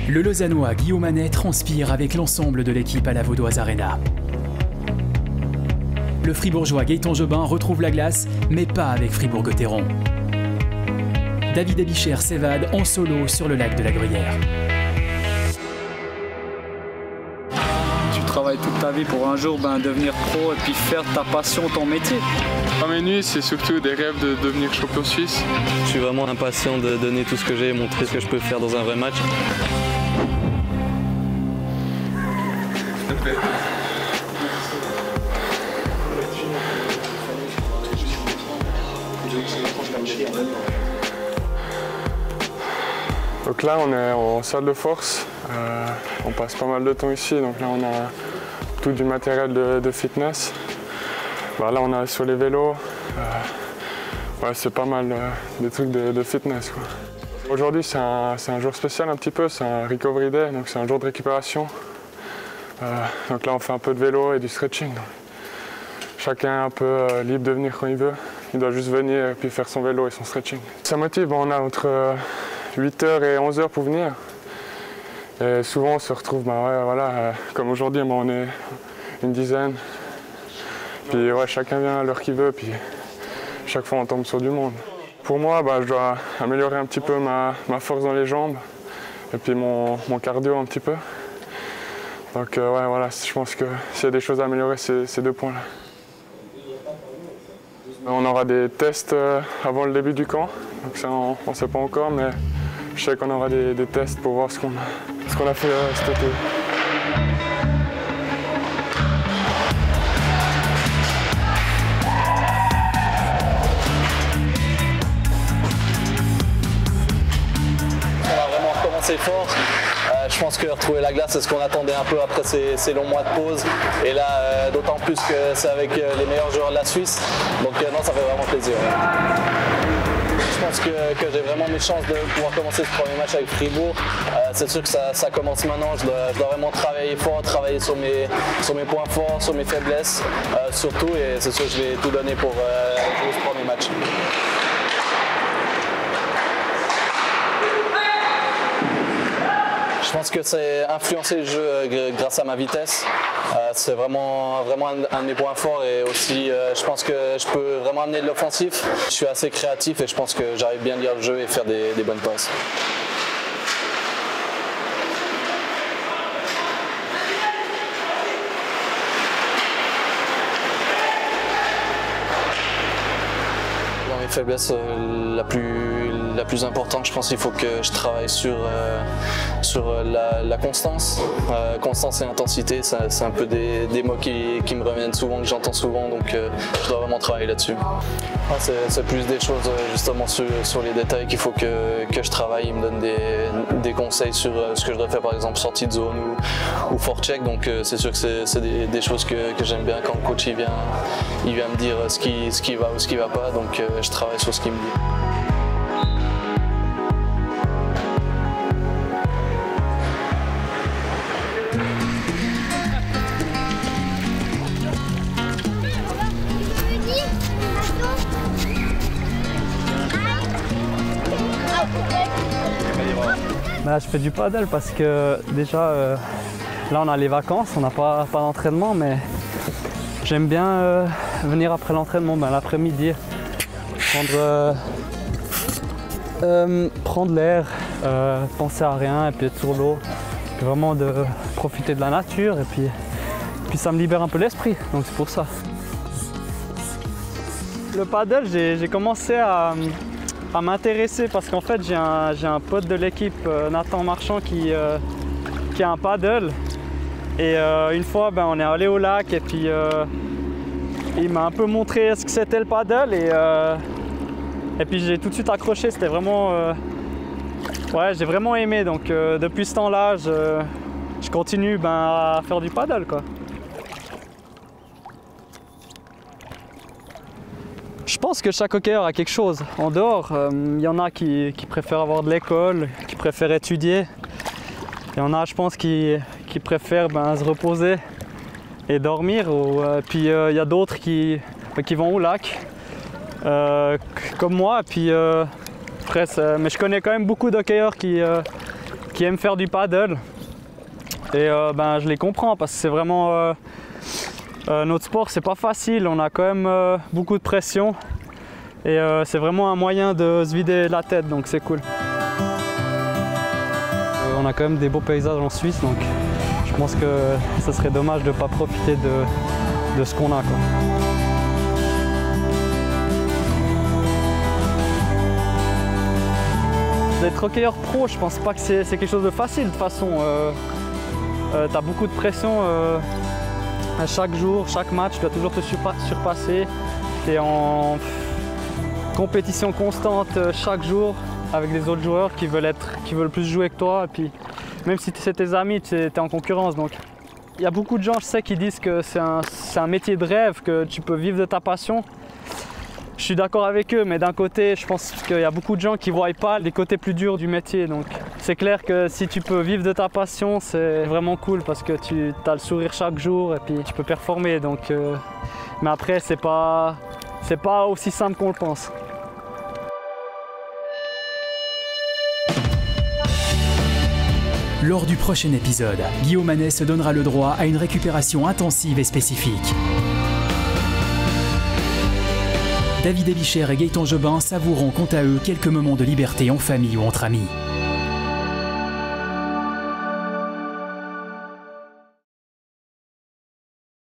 Le Lausannois Guillaume Manet transpire avec l'ensemble de l'équipe à la Vaudoise Arena. Le Fribourgeois Gaëtan Jobin retrouve la glace, mais pas avec Fribourg-Gotteron. David Abicher s'évade en solo sur le lac de la Gruyère. Tu travailles toute ta vie pour un jour devenir pro et puis faire ta passion ton métier. Mes nuits, c'est surtout des rêves de devenir champion suisse. Je suis vraiment impatient de donner tout ce que j'ai et montrer ce que je peux faire dans un vrai match. Donc là, on est en salle de force. On passe pas mal de temps ici. Donc là, on a tout du matériel de fitness. Là, on a sur les vélos. Ouais, c'est pas mal des trucs de fitness, quoi. Aujourd'hui, c'est un jour spécial un petit peu. C'est un recovery day, donc c'est un jour de récupération. Donc là, on fait un peu de vélo et du stretching. Donc, chacun est un peu libre de venir quand il veut. Il doit juste venir et puis faire son vélo et son stretching. Ça motive, on a entre 8h et 11h pour venir. Et souvent, on se retrouve, comme aujourd'hui, on est une dizaine. Puis ouais, chacun vient à l'heure qu'il veut, puis chaque fois on tombe sur du monde. Pour moi, je dois améliorer un petit peu ma force dans les jambes et puis mon cardio un petit peu. Donc je pense que s'il y a des choses à améliorer, c'est ces deux points-là. On aura des tests avant le début du camp, donc ça on ne sait pas encore, mais je sais qu'on aura des tests pour voir ce qu'on a fait cet été. C'est fort. Je pense que retrouver la glace, c'est ce qu'on attendait un peu après ces longs mois de pause. Et là, d'autant plus que c'est avec les meilleurs joueurs de la Suisse. Donc non, ça fait vraiment plaisir. Je pense que j'ai vraiment mes chances de pouvoir commencer ce premier match avec Fribourg. C'est sûr que ça commence maintenant. Je dois vraiment travailler fort, travailler sur mes points forts, sur mes faiblesses surtout. Et c'est sûr que je vais tout donner pour jouer ce premier match. Je pense que c'est influencer le jeu grâce à ma vitesse. C'est vraiment un de mes points forts et aussi je pense que je peux vraiment amener de l'offensif. Je suis assez créatif et je pense que j'arrive bien à lire le jeu et faire des bonnes passes. Dans mes faiblesses, la plus importante, je pense qu'il faut que je travaille sur la constance. Constance et intensité, c'est un peu des mots qui me reviennent souvent, que j'entends souvent, donc je dois vraiment travailler là-dessus. C'est plus des choses justement sur les détails qu'il faut que je travaille. Il me donne des conseils sur ce que je dois faire, par exemple sortie de zone ou forecheck, donc c'est sûr que c'est des choses que j'aime bien quand le coach il vient me dire ce qui va ou ce qui va pas, donc je travaille sur ce qu'il me dit. Je fais du paddle parce que déjà là on a les vacances, on n'a pas d'entraînement, mais j'aime bien venir après l'entraînement, l'après-midi, prendre l'air, penser à rien et puis être sur l'eau, vraiment de profiter de la nature et puis ça me libère un peu l'esprit, donc c'est pour ça. Le paddle, j'ai commencé à m'intéresser parce qu'en fait j'ai un pote de l'équipe, Nathan Marchand, qui a un paddle et une fois on est allé au lac et puis il m'a un peu montré ce que c'était le paddle et puis j'ai tout de suite accroché. C'était vraiment j'ai vraiment aimé, donc depuis ce temps-là je continue à faire du paddle, quoi. Je pense que chaque hockeyeur a quelque chose. En dehors, il y en a qui préfèrent avoir de l'école, qui préfèrent étudier. Il y en a, je pense, qui préfèrent se reposer et dormir. Puis il y a d'autres qui vont au lac, comme moi. Puis, mais je connais quand même beaucoup d'hockeyeurs qui qui aiment faire du paddle. Et ben, je les comprends parce que c'est vraiment notre sport, c'est pas facile, on a quand même beaucoup de pression et c'est vraiment un moyen de se vider la tête, donc c'est cool. On a quand même des beaux paysages en Suisse, donc je pense que ce serait dommage de ne pas profiter de ce qu'on a, quoi. D'être hockeyeur pro, je pense pas que c'est quelque chose de facile. De toute façon, tu as beaucoup de pression à chaque jour, chaque match, tu dois toujours te surpasser. Tu es en compétition constante chaque jour avec des autres joueurs qui veulent plus jouer que toi. Et puis, même si c'est tes amis, tu es en concurrence. Donc, il y a beaucoup de gens, je sais, qui disent que c'est un métier de rêve, que tu peux vivre de ta passion. Je suis d'accord avec eux, mais d'un côté, je pense qu'il y a beaucoup de gens qui ne voient pas les côtés plus durs du métier. Donc, c'est clair que si tu peux vivre de ta passion, c'est vraiment cool parce que tu as le sourire chaque jour et puis tu peux performer. Donc, mais après, c'est pas aussi simple qu'on le pense. Lors du prochain épisode, Guillaume Manet se donnera le droit à une récupération intensive et spécifique. David Abichère et Gaëtan Jobin savoureront quant à eux quelques moments de liberté en famille ou entre amis.